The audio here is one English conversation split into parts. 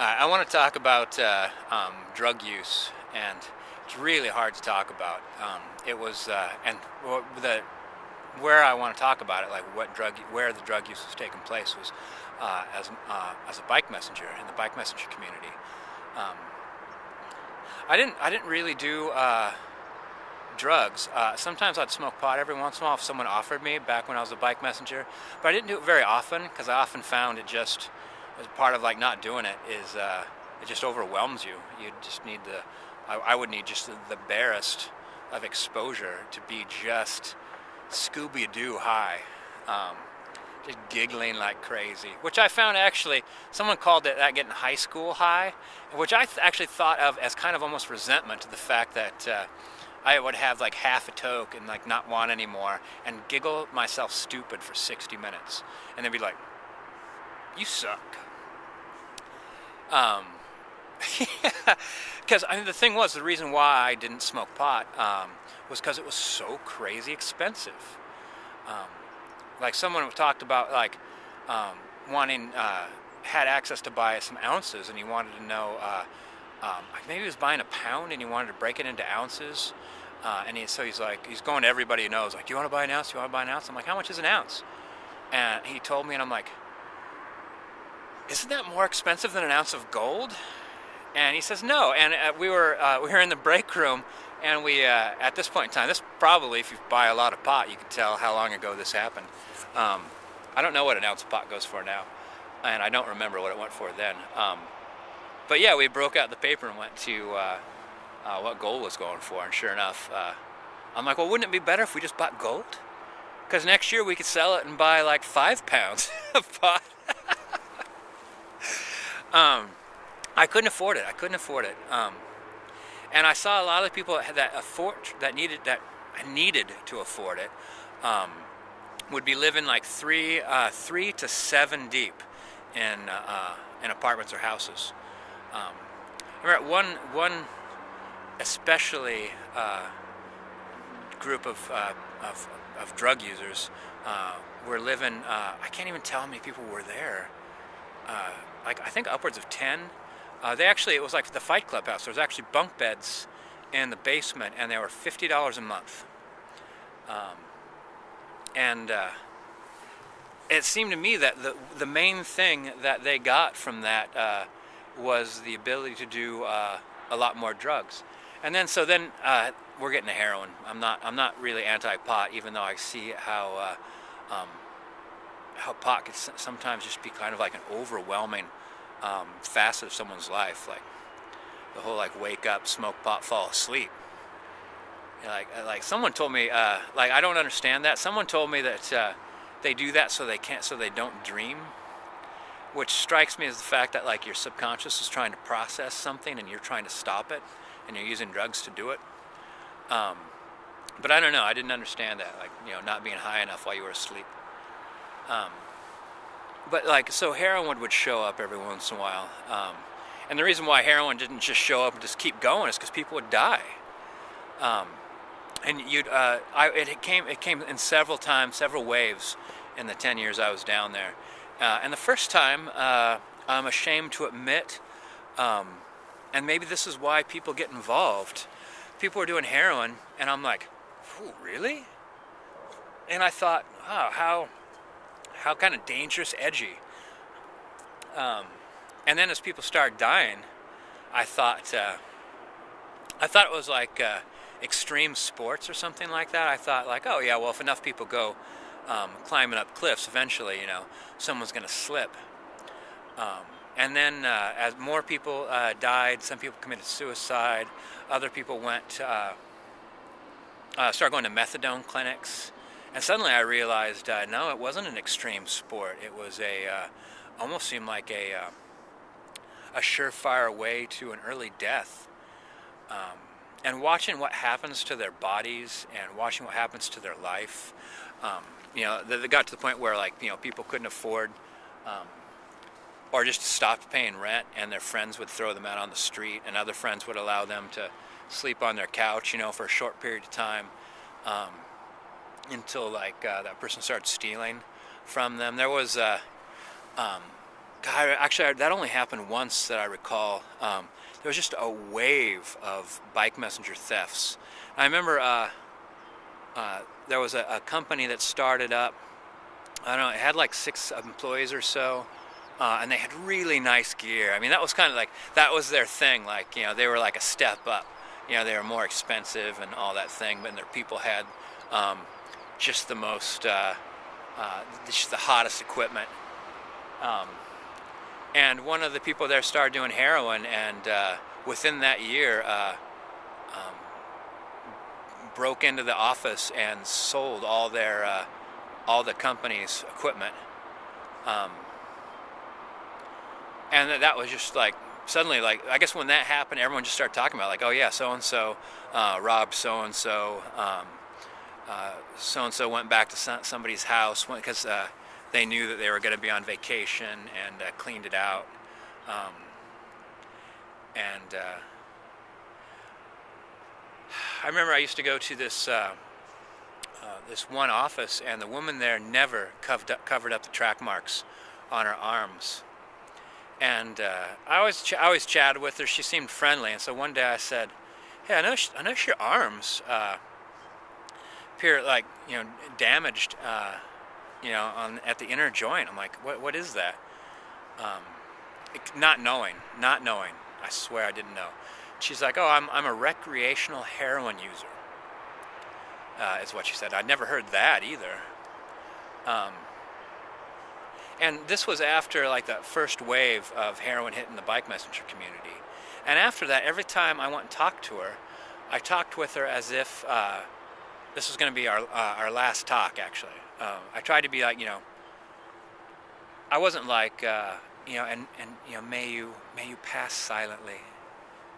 I want to talk about drug use, and it's really hard to talk about. It was, and the where I want to talk about it, like where the drug use was taking place, was as a bike messenger in the bike messenger community. Um, I didn't really do drugs. Sometimes I'd smoke pot every once in a while if someone offered me back when I was a bike messenger, but I didn't do it very often because I often found it just as part of like not doing it is it just overwhelms you. You just need I would need just the barest of exposure to be just Scooby-Doo high, um, just giggling like crazy. Which I found actually, someone called it that getting high school high, which I actually thought of as kind of almost resentment to the fact that I would have like half a toke and like not want anymore and giggle myself stupid for 60 minutes and then be like, you suck. Um, because I mean the thing was the reason why I didn't smoke pot was because it was so crazy expensive. Um, like someone talked about like wanting had access to buy some ounces and he wanted to know maybe he was buying a pound and he wanted to break it into ounces so he's like he's going to everybody he knows like, do you want to buy an ounce? Do you want to buy an ounce? I'm like, how much is an ounce? And he told me and I'm like, isn't that more expensive than an ounce of gold? And he says no. And we were in the break room, and we at this point in time, this probably if you buy a lot of pot, you can tell how long ago this happened. I don't know what an ounce of pot goes for now, and I don't remember what it went for then. But yeah, we broke out the paper and went to what gold was going for, and sure enough, I'm like, well, wouldn't it be better if we just bought gold? Because next year we could sell it and buy like 5 pounds of pot. I couldn't afford it. And I saw a lot of people that needed to afford it would be living like three to 7 deep in apartments or houses. I remember one especially group of drug users were living. I can't even tell how many people were there. Like I think upwards of 10. It was like the Fight Club house. There was actually bunk beds in the basement, and they were $50 a month. It seemed to me that the main thing that they got from that was the ability to do a lot more drugs. And then we're getting to heroin. I'm not really anti-pot, even though I see how pot could sometimes just be kind of like an overwhelming facet of someone's life, like the whole like wake up, smoke pot, fall asleep. You know, like someone told me, like I don't understand that. Someone told me that they do that so they don't dream, which strikes me as the fact that like your subconscious is trying to process something and you're trying to stop it, and you're using drugs to do it. But I don't know. I didn't understand that, like not being high enough while you were asleep. But like, so heroin would show up every once in a while, and the reason why heroin didn't just show up and just keep going is because people would die. And it came in several waves in the 10 years I was down there. And the first time, I'm ashamed to admit, and maybe this is why people get involved. People were doing heroin, and I'm like, ooh, really? And I thought, oh, how kind of dangerous, edgy. And then as people started dying, I thought it was like extreme sports or something like that. I thought like, oh yeah, well if enough people go climbing up cliffs, eventually someone's going to slip. And then as more people died, some people committed suicide. Other people started going to methadone clinics. And suddenly I realized, no, it wasn't an extreme sport. It was almost seemed like a surefire way to an early death. And watching what happens to their bodies and watching what happens to their life, they got to the point where like people couldn't afford or just stopped paying rent, and their friends would throw them out on the street, and other friends would allow them to sleep on their couch, for a short period of time. Until like that person started stealing from them. There was God, actually, that only happened once that I recall. There was just a wave of bike messenger thefts. I remember there was a company that started up. I don't know, it had like 6 employees or so, and they had really nice gear. I mean, that was kind of like, that was their thing. Like, they were like a step up. They were more expensive and all that thing, but their people had just the most, just the hottest equipment. And one of the people there started doing heroin, and within that year, broke into the office and sold all the company's equipment. And that was just like, suddenly, like, I guess when that happened, everyone just started talking about, like, oh yeah, so and so robbed so and so. So and so went back to somebody's house because they knew that they were going to be on vacation, and cleaned it out. And I remember I used to go to this this one office, and the woman there never covered up the track marks on her arms. And I always chatted with her. She seemed friendly, and so one day I said, "Hey, I noticed your arms appear like damaged, at the inner joint." I'm like, "What is that?" Not knowing. I swear I didn't know. She's like, "Oh, I'm a recreational heroin user." Is what she said. I'd never heard that either. And this was after like the first wave of heroin hitting the bike messenger community. And after that, every time I went and talked to her, I talked with her as if this was going to be our last talk. Actually, I tried to be like, I wasn't like, may you pass silently,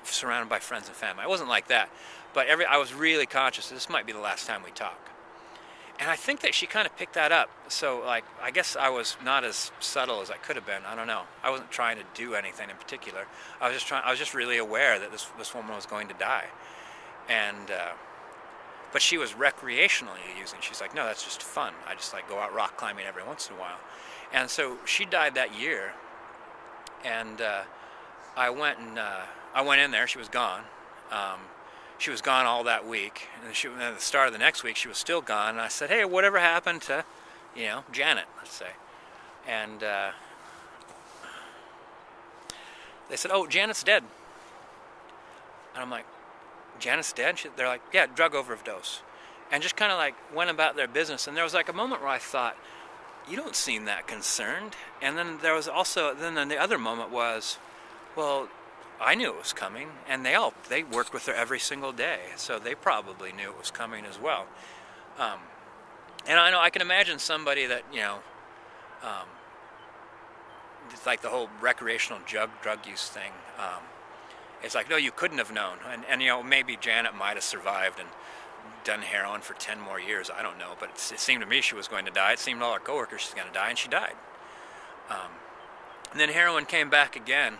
surrounded by friends and family. I wasn't like that, but I was really conscious that this might be the last time we talk. And I think that she kind of picked that up. So, like, I guess I was not as subtle as I could have been. I don't know. I wasn't trying to do anything in particular. I was just really aware that this woman was going to die. And but she was recreationally using. She's like, no, that's just fun. I just like go out rock climbing every once in a while. And so she died that year. And I went in there. She was gone. She was gone all that week, and at the start of the next week, she was still gone. And I said, "Hey, whatever happened to, Janet?" Let's say, and they said, "Oh, Janet's dead." And I'm like, "Janet's dead?" They're like, "Yeah, drug overdose," and just kind of like went about their business. And there was like a moment where I thought, "You don't seem that concerned." And then there was also the other moment was, well, I knew it was coming, and they worked with her every single day, so they probably knew it was coming as well. And I can imagine somebody that it's like the whole recreational drug use thing. It's like, no, you couldn't have known, and maybe Janet might have survived and done heroin for 10 more years. I don't know, but it seemed to me she was going to die. It seemed to all our coworkers she was going to die, and she died. And then heroin came back again.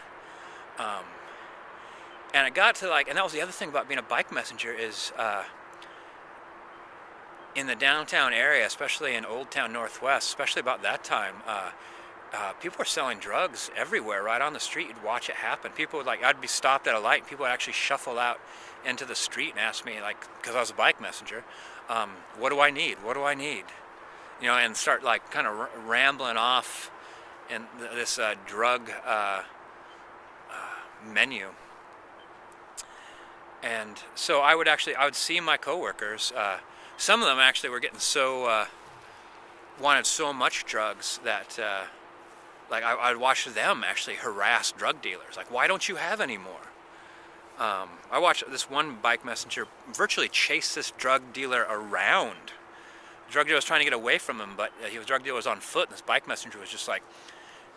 And it got to and that was the other thing about being a bike messenger is in the downtown area, especially in Old Town Northwest, especially about that time, people were selling drugs everywhere, right on the street. You'd watch it happen. People would I'd be stopped at a light, and people would actually shuffle out into the street and ask me, because I was a bike messenger, what do I need? What do I need? And start kind of rambling off in this drug menu. And so I would see my coworkers. Some of them actually were getting wanted so much drugs that I'd watch them actually harass drug dealers. Like, why don't you have any more? I watched this one bike messenger virtually chase this drug dealer around. The drug dealer was trying to get away from him, but the drug dealer was on foot, and this bike messenger was just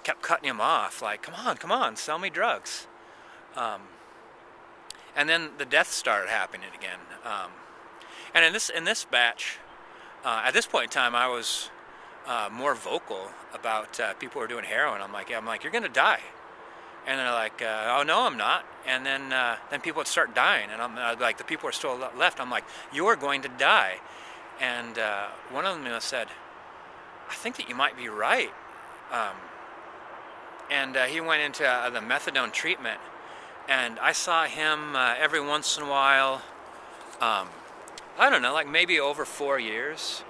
kept cutting him off. Like, come on, sell me drugs. And then the deaths started happening again. And in this batch, at this point in time, I was more vocal about people who are doing heroin. I'm like, you're gonna die. And they're like, oh no, I'm not. And then people would start dying, and I'm like, the people who are still left. I'm like, you're going to die. And one of them said, I think that you might be right. and he went into the methadone treatment, and I saw him every once in a while. I don't know, like maybe over 4 years.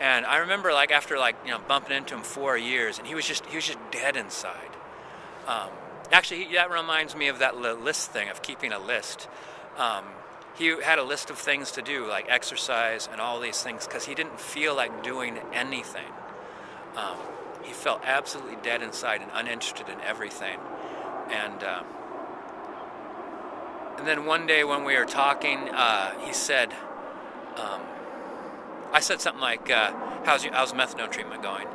And I remember like after like, bumping into him 4 years, and he was just dead inside. Actually, that reminds me of that list thing of keeping a list. He had a list of things to do, like exercise and all these things, because he didn't feel like doing anything. He felt absolutely dead inside and uninterested in everything. And then one day when we were talking, he said, I said something like, how's methadone treatment going?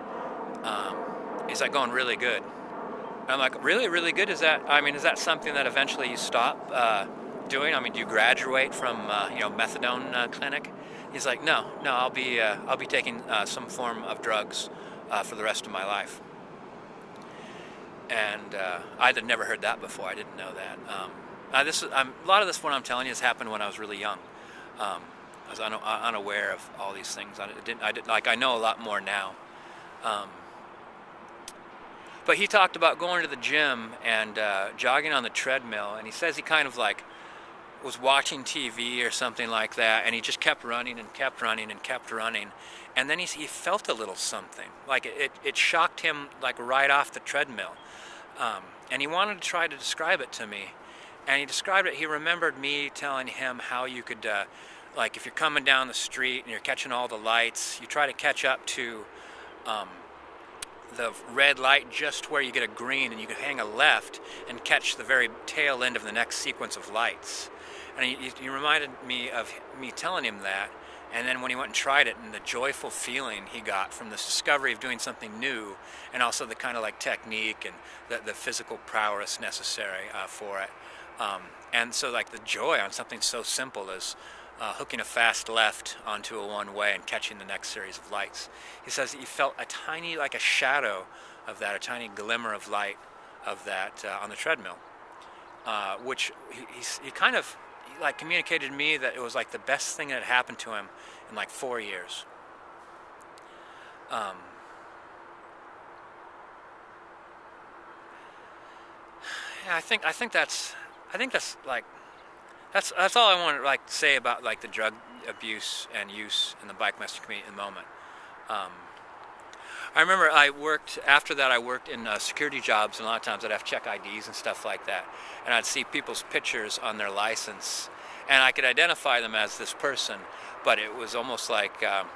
He's like, going really good. And I'm like, really, really good? Is that something that eventually you stop doing? I mean, do you graduate from, methadone clinic? He's like, no, I'll be taking some form of drugs for the rest of my life. And I had never heard that before. I didn't know that. A lot of this, what I'm telling you, has happened when I was really young. I was unaware of all these things. I know a lot more now. But he talked about going to the gym and jogging on the treadmill, and he says he kind of like was watching TV or something like that, and he just kept running and kept running and kept running, and then he felt a little something, like it shocked him like right off the treadmill, and he wanted to try to describe it to me, and he described it. He remembered me telling him how you could, like if you're coming down the street and you're catching all the lights, you try to catch up to the red light just where you get a green, and you can hang a left and catch the very tail end of the next sequence of lights. And he reminded me of me telling him that, and then when he went and tried it, and the joyful feeling he got from this discovery of doing something new, and also the kind of like technique and the physical prowess necessary for it. And so like the joy on something so simple as hooking a fast left onto a one-way and catching the next series of lights. He says he felt a tiny, like a shadow of that, a tiny glimmer of light of that on the treadmill, which he kind of like communicated to me that it was like the best thing that had happened to him in like 4 years. Yeah, I think that's like that's all I want to like say about like the drug abuse and use in the bikemaster community in the moment. I remember after that I worked in security jobs, and a lot of times I'd have to check IDs and stuff like that, and I'd see people's pictures on their license, and I could identify them as this person, but it was almost like a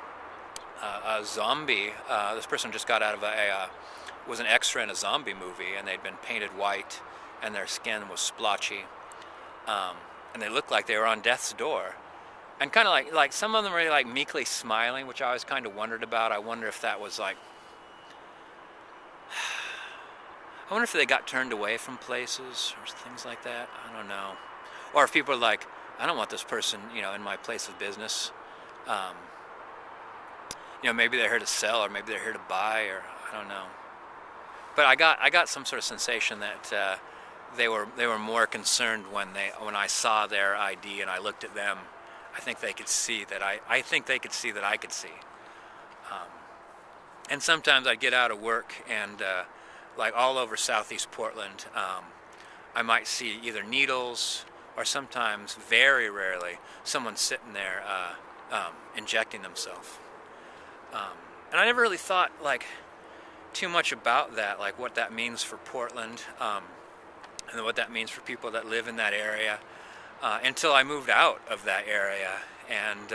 zombie. This person just got out of was an extra in a zombie movie, and they'd been painted white, and their skin was splotchy, and they looked like they were on death's door. And kind of like some of them were like meekly smiling, which I always kind of wondered about. I wonder if that was like, I wonder if they got turned away from places or things like that. I don't know. Or if people are like, I don't want this person, in my place of business. Maybe they're here to sell, or maybe they're here to buy, or I don't know. But I got some sort of sensation that they were more concerned when I saw their ID and I looked at them. I think they could see that I think they could see that I could see. And sometimes I'd get out of work and like all over southeast Portland, I might see either needles or sometimes, very rarely, someone sitting there injecting themselves. And I never really thought like too much about that, like what that means for Portland, and what that means for people that live in that area, until I moved out of that area and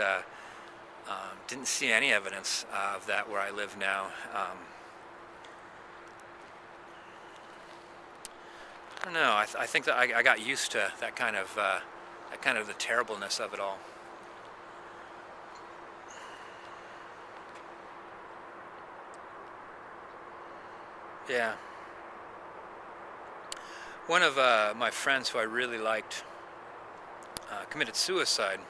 didn't see any evidence of that where I live now. I don't know. I think that I got used to that kind of the terribleness of it all. Yeah. One of my friends who I really liked committed suicide,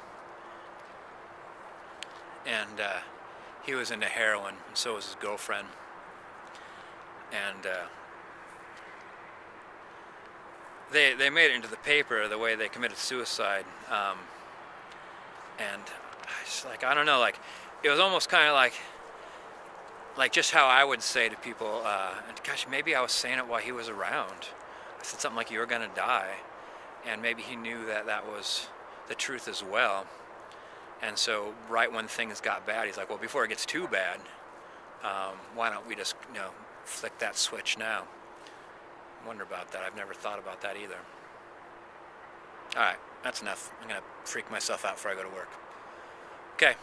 and he was into heroin, and so was his girlfriend. And they made it into the paper the way they committed suicide, and I just I don't know, like it was almost kind of like like just how I would say to people, and gosh, maybe I was saying it while he was around. I said something like, "You're gonna die," and maybe he knew that that was the truth as well. And so, right when things got bad, he's like, "Well, before it gets too bad, why don't we just, flick that switch now?" I wonder about that. I've never thought about that either. All right, that's enough. I'm gonna freak myself out before I go to work. Okay.